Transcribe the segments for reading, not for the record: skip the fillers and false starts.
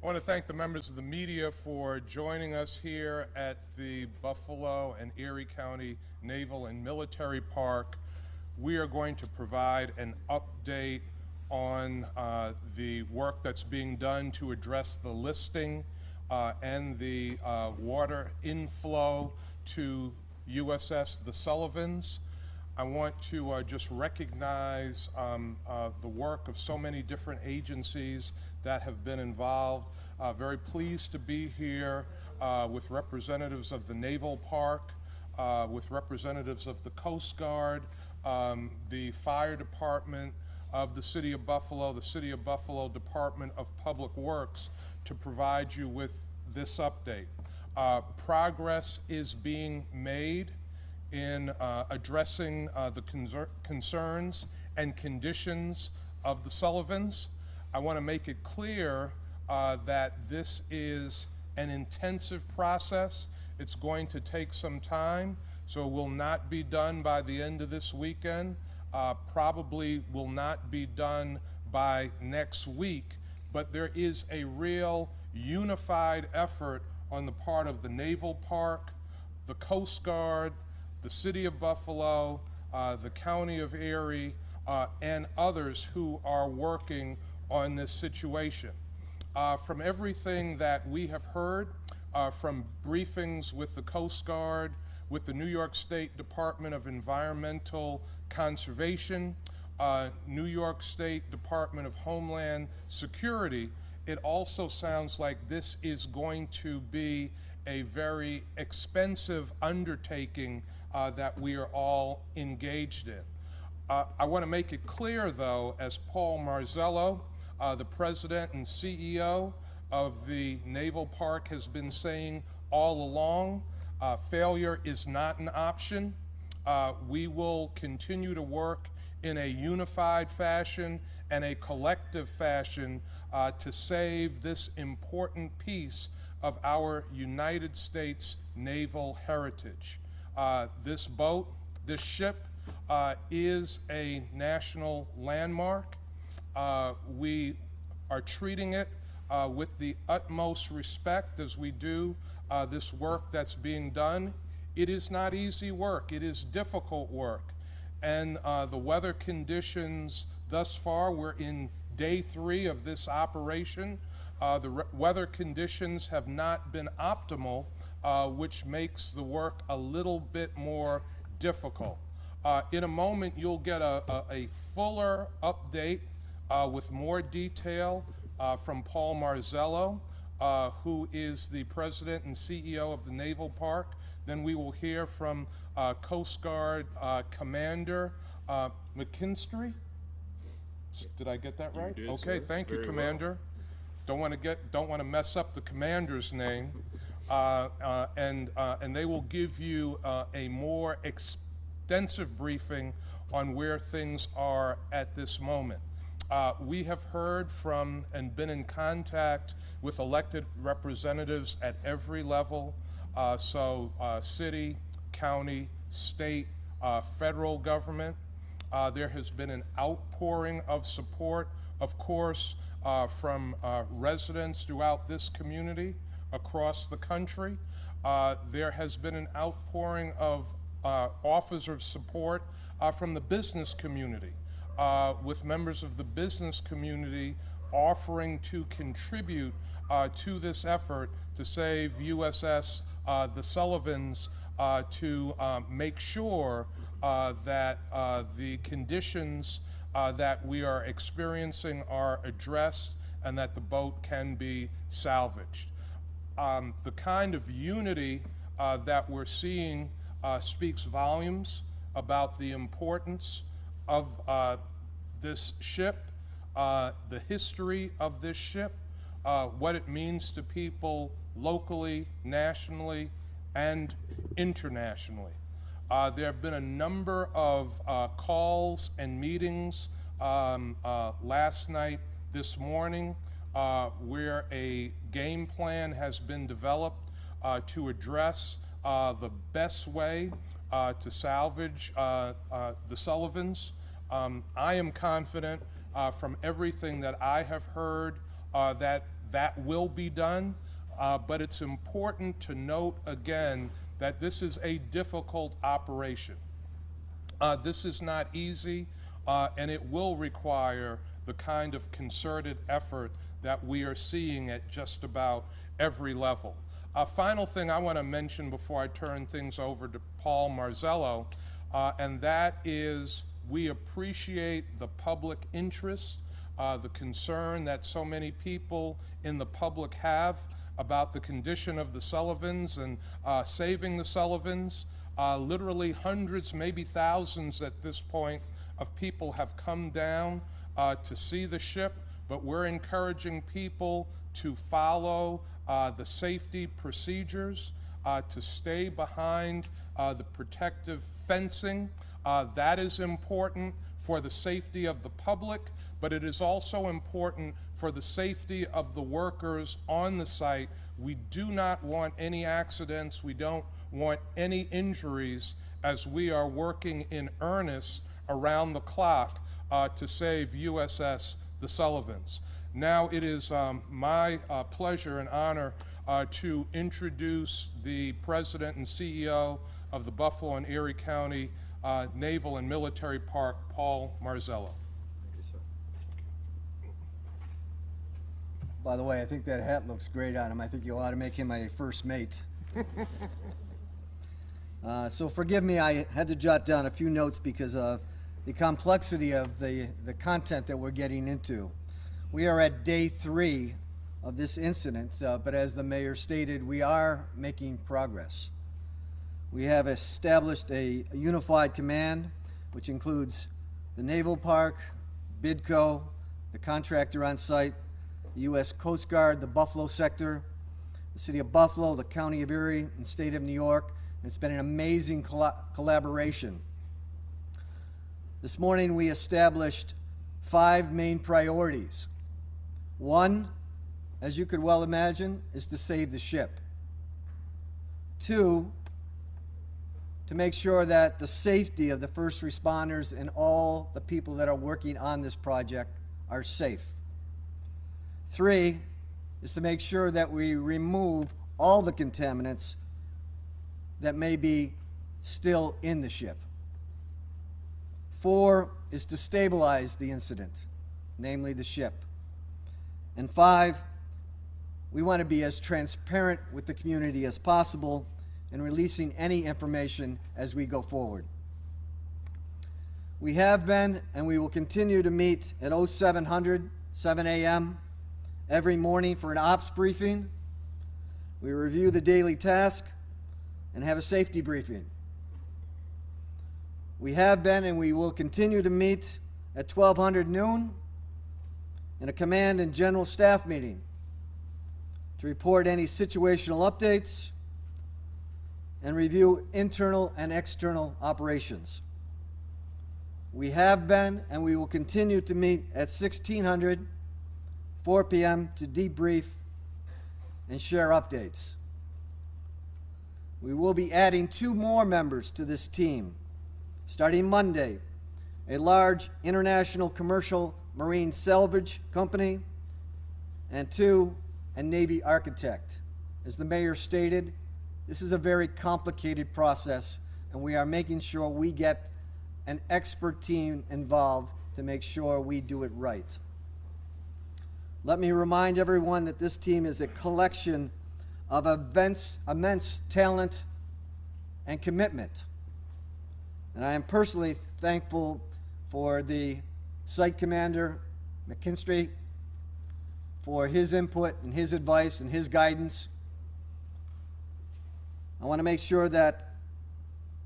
I want to thank the members of the media for joining us here at the Buffalo and Erie County Naval and Military Park. We are going to provide an update on the work that's being done to address the listing and the water inflow to USS The Sullivans. I want to just recognize the work of so many different agencies that have been involved. Very pleased to be here with representatives of the Naval Park, with representatives of the Coast Guard, the Fire Department of the City of Buffalo, the City of Buffalo Department of Public Works, to provide you with this update. Progress is being made in addressing the concerns and conditions of the Sullivans. I want to make it clear that this is an intensive process. It's going to take some time, so it will not be done by the end of this weekend, probably will not be done by next week, but there is a real unified effort on the part of the Naval Park, the Coast Guard, the City of Buffalo, the County of Erie, and others who are working on this situation. From everything that we have heard, from briefings with the Coast Guard, with the New York State Department of Environmental Conservation, New York State Department of Homeland Security, it also sounds like this is going to be a very expensive undertaking that we are all engaged in. I want to make it clear, though, as Paul Marzello, the President and CEO of the Naval Park, has been saying all along, failure is not an option. We will continue to work in a unified fashion and a collective fashion to save this important piece of our United States naval heritage. This boat, this ship, is a national landmark. We are treating it with the utmost respect as we do this work that's being done. It is not easy work. It is difficult work. And the weather conditions thus far, we're in day 3 of this operation. The weather conditions have not been optimal, which makes the work a little bit more difficult. In a moment, you'll get a fuller update with more detail from Paul Marzello, who is the President and CEO of the Naval Park. Then we will hear from Coast Guard Commander McKinney. Did I get that right? You did, okay, sir. Thank you, Very Commander. Well. Don't want to mess up the commander's name, and they will give you a more extensive briefing on where things are at this moment. We have heard from and been in contact with elected representatives at every level, city, county, state, federal government. There has been an outpouring of support, of course, from residents throughout this community across the country. There has been an outpouring of offers of support from the business community, with members of the business community offering to contribute to this effort to save USS The Sullivans, to make sure that the conditions that we are experiencing are addressed and that the boat can be salvaged. The kind of unity that we're seeing speaks volumes about the importance of this ship, the history of this ship, what it means to people locally, nationally, and internationally. There have been a number of calls and meetings last night, this morning, where a game plan has been developed to address the best way to salvage the Sullivans. I am confident from everything that I have heard that that will be done, but it's important to note again that this is a difficult operation. This is not easy, and it will require the kind of concerted effort that we are seeing at just about every level. A final thing I want to mention before I turn things over to Paul Marzello, and that is we appreciate the public interest, the concern that so many people in the public have about the condition of the Sullivans and saving the Sullivans. Literally hundreds, maybe thousands at this point, of people have come down to see the ship, but we're encouraging people to follow the safety procedures, to stay behind the protective fencing. That is important for the safety of the public, but it is also important for the safety of the workers on the site. We do not want any accidents. We don't want any injuries as we are working in earnest around the clock to save USS The Sullivans. Now it is my pleasure and honor to introduce the President and CEO of the Buffalo and Erie County Naval and Military Park, Paul Marzello. By the way, I think that hat looks great on him. I think you ought to make him my first mate. So forgive me, I had to jot down a few notes because of the complexity of the content that we're getting into. We are at day 3 of this incident, but as the mayor stated, we are making progress. We have established a unified command, which includes the Naval Park, BIDCO, the contractor on site, the U.S. Coast Guard, the Buffalo sector, the City of Buffalo, the County of Erie, and State of New York. It's been an amazing collaboration. This morning we established 5 main priorities. 1, as you could well imagine, is to save the ship. 2, to make sure that the safety of the first responders and all the people that are working on this project are safe. 3 is to make sure that we remove all the contaminants that may be still in the ship. 4 is to stabilize the incident, namely the ship. And 5, we want to be as transparent with the community as possible in releasing any information as we go forward. We have been and we will continue to meet at 0700, 7 a.m. every morning for an ops briefing. We review the daily task and have a safety briefing. We have been and we will continue to meet at 1200 noon in a command and general staff meeting to report any situational updates and review internal and external operations. We have been and we will continue to meet at 1600, 4 p.m. to debrief and share updates. We will be adding 2 more members to this team. Starting Monday, a large international commercial marine salvage company, and 2, a Navy architect. As the mayor stated, this is a very complicated process, and we are making sure we get an expert team involved to make sure we do it right. Let me remind everyone that this team is a collection of immense talent and commitment. And I am personally thankful for the site commander, McKinney, for his input and his advice and his guidance. I want to make sure that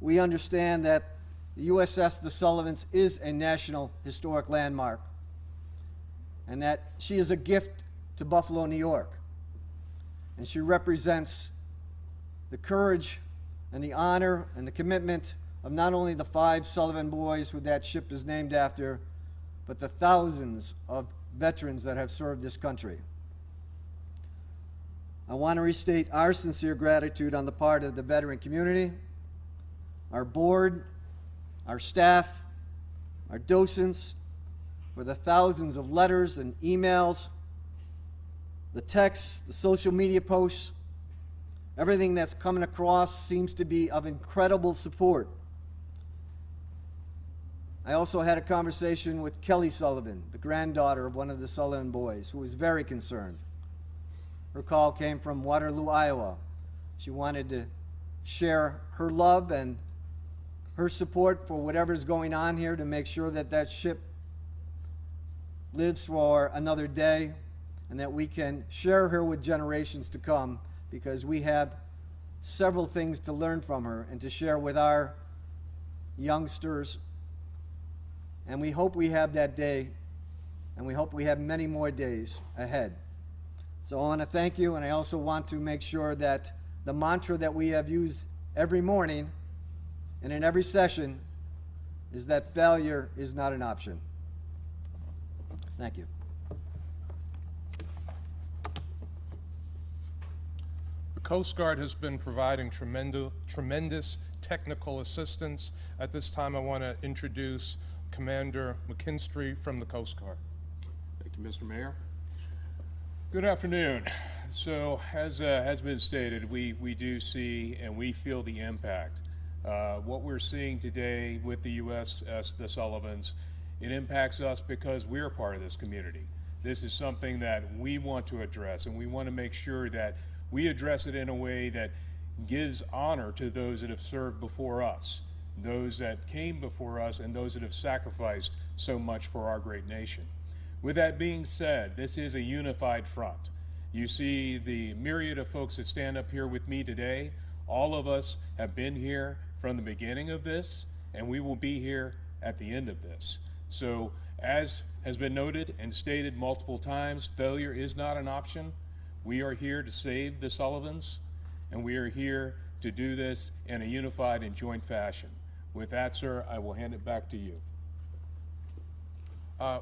we understand that the USS The Sullivans is a National Historic Landmark and that she is a gift to Buffalo, New York. And she represents the courage and the honor and the commitment of not only the 5 Sullivan boys who that ship is named after, but the thousands of veterans that have served this country. I want to restate our sincere gratitude on the part of the veteran community, our board, our staff, our docents, for the thousands of letters and emails the texts, the social media posts, everything that's coming across seems to be of incredible support. I also had a conversation with Kelly Sullivan, the granddaughter of one of the Sullivan boys, who was very concerned. Her call came from Waterloo, Iowa. She wanted to share her love and her support for whatever's going on here to make sure that that ship lives for another day and that we can share her with generations to come, because we have several things to learn from her and to share with our youngsters. And we hope we have that day, and we hope we have many more days ahead. So I want to thank you, and I also want to make sure that the mantra that we have used every morning and in every session is that failure is not an option. Thank you. The Coast Guard has been providing tremendous technical assistance. At this time, I want to introduce Commander McKinnon from the Coast Guard. Thank you, Mr. Mayor. Good afternoon. So, as has been stated, we do see and we feel the impact. What we're seeing today with the USS The Sullivans, it impacts us because we're part of this community. This is something that we want to address, and we want to make sure that we address it in a way that gives honor to those that have served before us, those that came before us, and those that have sacrificed so much for our great nation. With that being said, this is a unified front. You see the myriad of folks that stand up here with me today. All of us have been here from the beginning of this, and we will be here at the end of this. So, as has been noted and stated multiple times, failure is not an option. We are here to save the Sullivans, and we are here to do this in a unified and joint fashion. With that, sir, I will hand it back to you.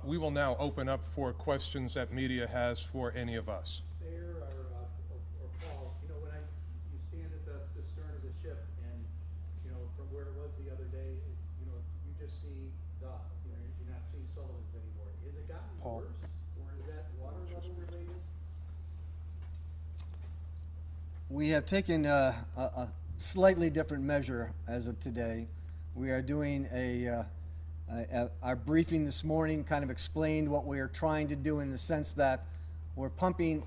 We will now open up for questions that media has for any of us. Mayor or Paul, you know, when you stand at the stern of the ship, and you know, from where it was the other day, you know, you just see you're not seeing Sullivans anymore. Has it gotten Paul. worse, or is that water level related? We have taken a slightly different measure as of today. We are doing our briefing this morning kind of explained what we are trying to do, in the sense that we're pumping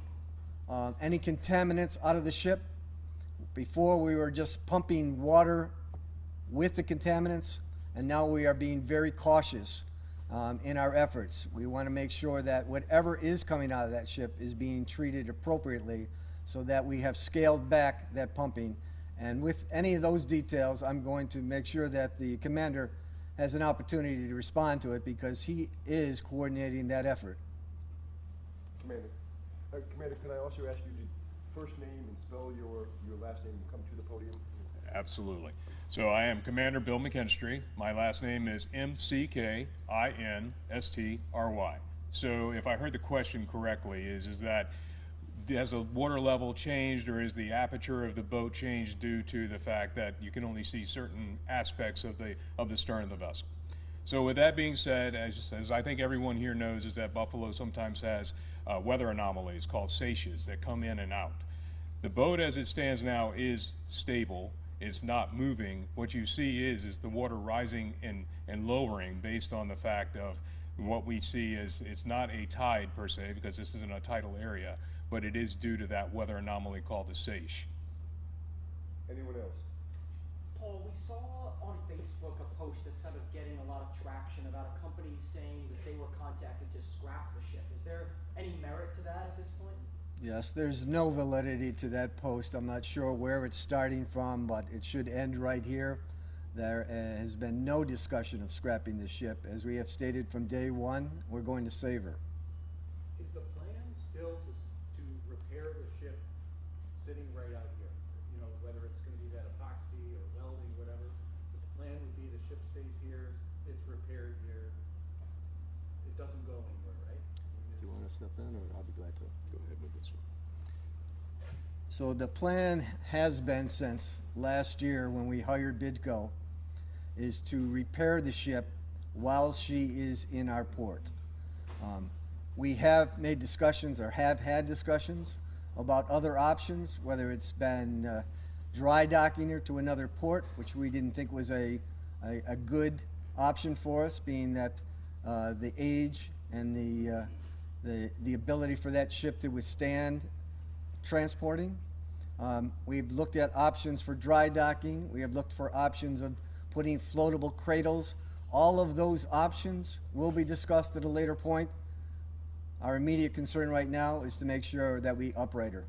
any contaminants out of the ship. Before, we were just pumping water with the contaminants, and now we are being very cautious in our efforts. We want to make sure that whatever is coming out of that ship is being treated appropriately, so that we have scaled back that pumping. And with any of those details, I'm going to make sure that the commander has an opportunity to respond to it, because he is coordinating that effort. Commander, can I also ask you to first name and spell your last name and come to the podium? Absolutely. So I am Commander Bill McKinnon. My last name is McKinstry. So if I heard the question correctly, is that has the water level changed, or is the aperture of the boat changed due to the fact that you can only see certain aspects of the stern of the vessel? So with that being said, as I think everyone here knows, is that Buffalo sometimes has weather anomalies called seiches that come in and out. The boat as it stands now is stable. It's not moving. What you see is the water rising and lowering based on the fact of what we see is it's not a tide per se, because this isn't a tidal area, but it is due to that weather anomaly called the seiche. Anyone else? Paul, we saw on Facebook a post that's sort of getting a lot of traction about a company saying that they were contacted to scrap the ship. Is there any merit to that at this point? Yes, there's no validity to that post. I'm not sure where it's starting from, but it should end right here. There has been no discussion of scrapping the ship. As we have stated from day one, we're going to save her. Is the plan still to repair the ship sitting right out here? You know, whether it's going to be that epoxy or welding, whatever. But the plan would be the ship stays here, it's repaired here. It doesn't go anywhere, right? Do you want to step in, or I'll be glad to? Go ahead with this one. So the plan has been, since last year when we hired Bidco, is to repair the ship while she is in our port. We have made discussions or have had discussions about other options, whether it's been dry docking her to another port, which we didn't think was a good option for us, being that the age and the ability for that ship to withstand transporting. We've looked at options for dry docking. We have looked for options of putting floatable cradles. All of those options will be discussed at a later point. Our immediate concern right now is to make sure that we upright her.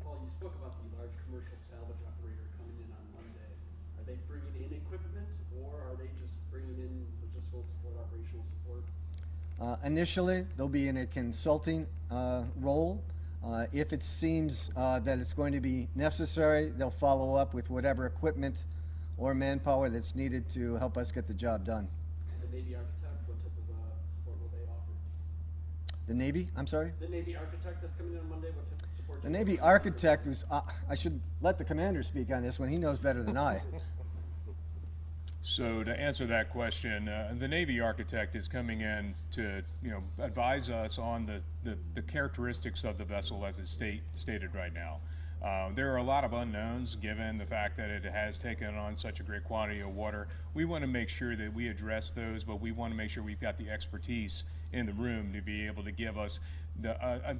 Paul, you spoke about the large commercial salvage operator coming in on Monday. Are they bringing in equipment, or are they just bringing in logistical support, operational support? Initially, they'll be in a consulting role. If it seems that it's going to be necessary, they'll follow up with whatever equipment or manpower that's needed to help us get the job done. And the Navy architect, what type of support will they offer? The Navy, I'm sorry? The Navy architect that's coming in on Monday, what type of support? The Navy architect was, I should let the commander speak on this one. He knows better than I. So to answer that question, the Navy architect is coming in to, advise us on the characteristics of the vessel as it's stated right now. There are a lot of unknowns given the fact that it has taken on such a great quantity of water. We want to make sure that we address those, but we want to make sure we've got the expertise in the room to be able to give us the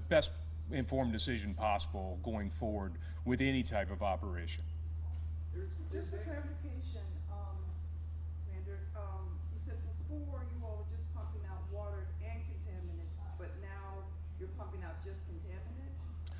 best informed decision possible going forward with any type of operation. Just for clarification, Commander, you said before you all were just pumping out water and contaminants, but now you're pumping out just contaminants?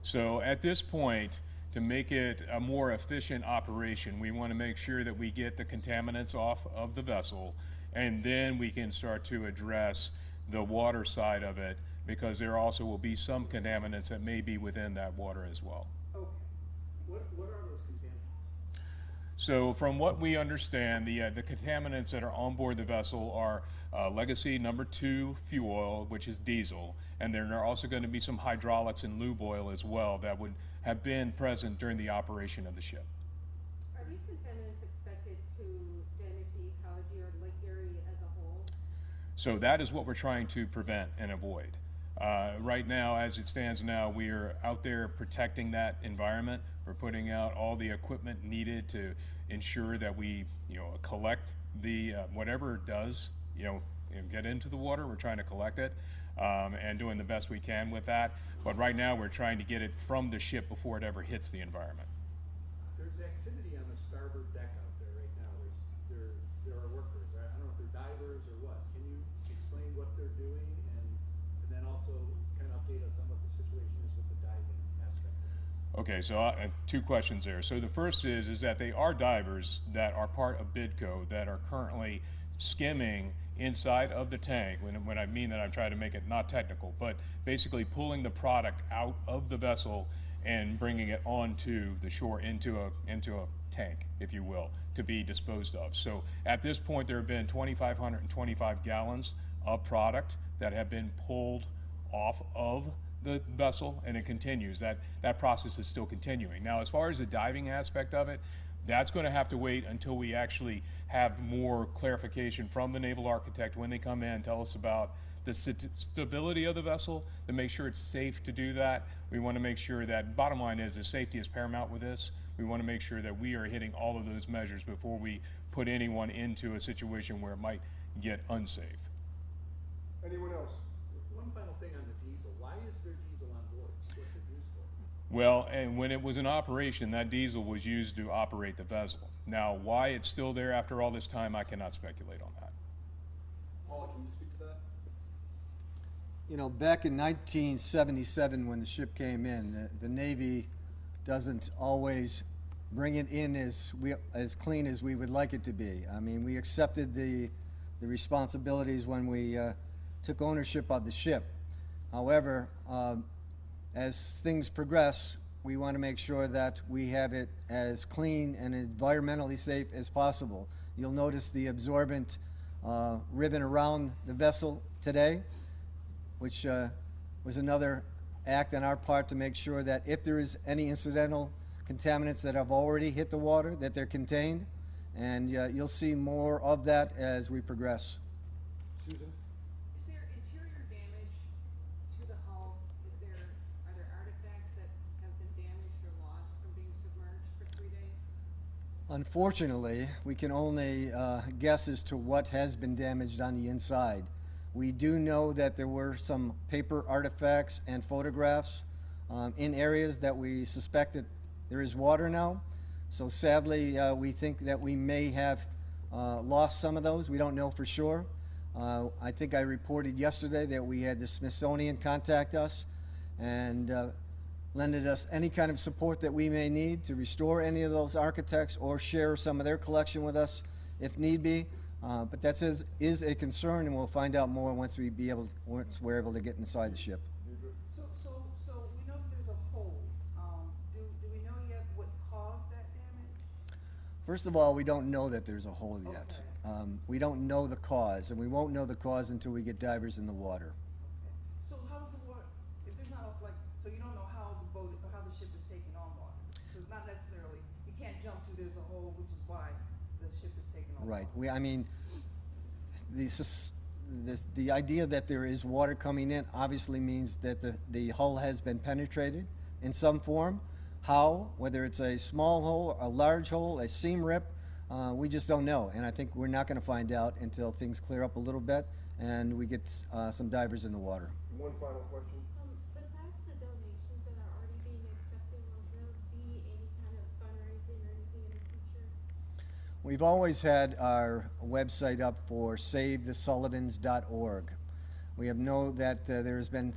So at this point, to make it a more efficient operation, we want to make sure that we get the contaminants off of the vessel, and then we can start to address the water side of it, because there also will be some contaminants that may be within that water as well. Okay. What are those contaminants? So from what we understand, the contaminants that are on board the vessel are legacy number 2 fuel oil, which is diesel, and there are also going to be some hydraulics and lube oil as well that would have been present during the operation of the ship. Are these contaminants expected to damage the ecology or Lake Erie as a whole? So that is what we're trying to prevent and avoid. Right now, as it stands now, we are out there protecting that environment. We're putting out all the equipment needed to ensure that we, collect the whatever it does, get into the water. We're trying to collect it and doing the best we can with that. But right now, we're trying to get it from the ship before it ever hits the environment. There's activity on the starboard deck out there right now. There are workers. I don't know if they're divers or what. Can you explain what they're doing and then also kind of update us on what the situation is with the diving aspect of this? Okay, so 2 questions there. So the first is that they are divers that are part of BIDCO that are currently skimming inside of the tank. When I mean that, I'm trying to make it not technical, but basically pulling the product out of the vessel and bringing it onto the shore into a tank, if you will, to be disposed of. So at this point, there have been 2,525 gallons of product that have been pulled off of the vessel, and it continues. That process is still continuing. Now, as far as the diving aspect of it, that's going to have to wait until we actually have more clarification from the naval architect when they come in and tell us about the stability of the vessel, to make sure it's safe to do that. We want to make sure that, bottom line is safety is paramount with this. We want to make sure that we are hitting all of those measures before we put anyone into a situation where it might get unsafe. Anyone else? One final thing on the diesel. Why is there diesel on board? What's it used for? Well, and when it was in operation, that diesel was used to operate the vessel. Now, why it's still there after all this time, I cannot speculate on that. Paul, can you speak to that? Back in 1977 when the ship came in, the Navy doesn't always bring it in as clean as we would like it to be. I mean, we accepted the responsibilities when we took ownership of the ship. However, as things progress, we want to make sure that we have it as clean and environmentally safe as possible. You'll notice the absorbent ribbon around the vessel today, which was another act on our part to make sure that if there is any incidental contaminants that have already hit the water, that they're contained, and you'll see more of that as we progress. Susan? Is there interior damage Unfortunately, we can only guess as to what has been damaged on the inside. We do know that there were some paper artifacts and photographs in areas that we suspect that there is water now. So sadly, we think that we may have lost some of those. We don't know for sure. I think I reported yesterday that we had the Smithsonian contact us and lended us any kind of support that we may need to restore any of those architects or share some of their collection with us if need be. But that is a concern, and we'll find out more once we're able to get inside the ship. So we know that there's a hole. Do we know yet what caused that damage? First of all, we don't know that there's a hole yet. Okay. We don't know the cause, and we won't know the cause until we get divers in the water. Okay. So how's the water, if there's not like, so you don't know how the boat, or how the ship is taking on water? So it's not necessarily, you can't jump to there's a hole, which is why the ship is taking on Right. water. I mean, the idea that there is water coming in obviously means that the hull has been penetrated in some form. How, whether it's a small hole, a large hole, a seam rip, we just don't know. And I think we're not going to find out until things clear up a little bit and we get some divers in the water. One final question. Besides the donations that are already being accepted, will there be any kind of fundraising or anything in the future? We've always had our website up for SaveTheSullivans.org. We have known that there's been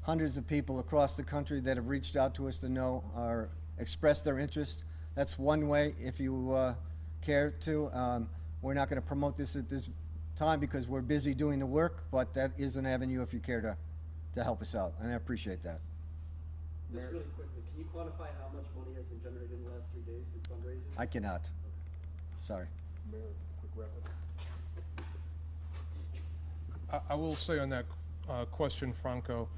hundreds of people across the country that have reached out to us to know or express their interest. That's one way if you care to. We're not going to promote this at this time because we're busy doing the work, but that is an avenue if you care to help us out, and I appreciate that. Just really quickly, can you quantify how much money has been generated in the last 3 days through fundraising? I cannot. Sorry. Mayor, quick wrap up. I will say on that question, Franco,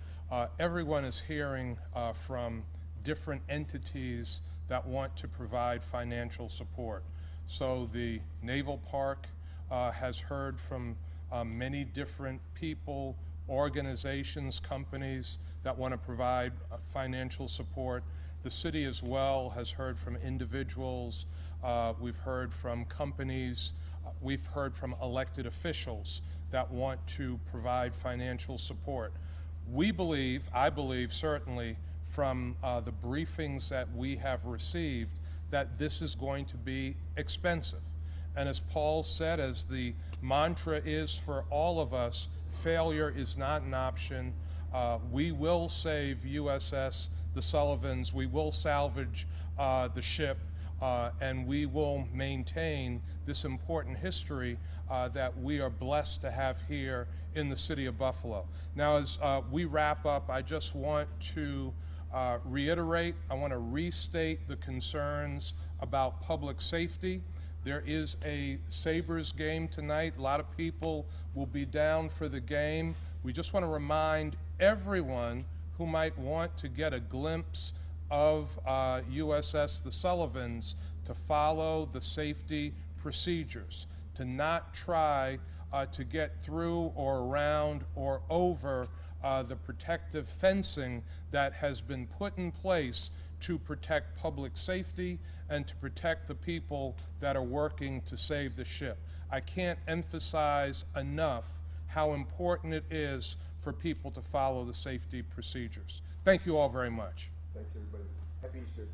everyone is hearing from different entities that want to provide financial support. So the Naval Park has heard from many different people, organizations, companies that want to provide financial support. The city as well has heard from individuals. We've heard from companies. We've heard from elected officials that want to provide financial support. We believe, I believe certainly from the briefings that we have received, that this is going to be expensive. And as Paul said, as the mantra is for all of us, failure is not an option. We will save USS The Sullivans. We will salvage the ship, and we will maintain this important history that we are blessed to have here in the city of Buffalo. Now, as we wrap up, I just want to reiterate, I want to restate the concerns about public safety. There is a Sabres game tonight. A lot of people will be down for the game. We just want to remind everyone who might want to get a glimpse of USS The Sullivans to follow the safety procedures, to not try to get through or around or over the protective fencing that has been put in place to protect public safety and to protect the people that are working to save the ship. I can't emphasize enough how important it is for people to follow the safety procedures. Thank you all very much. Thanks, everybody. Happy Easter.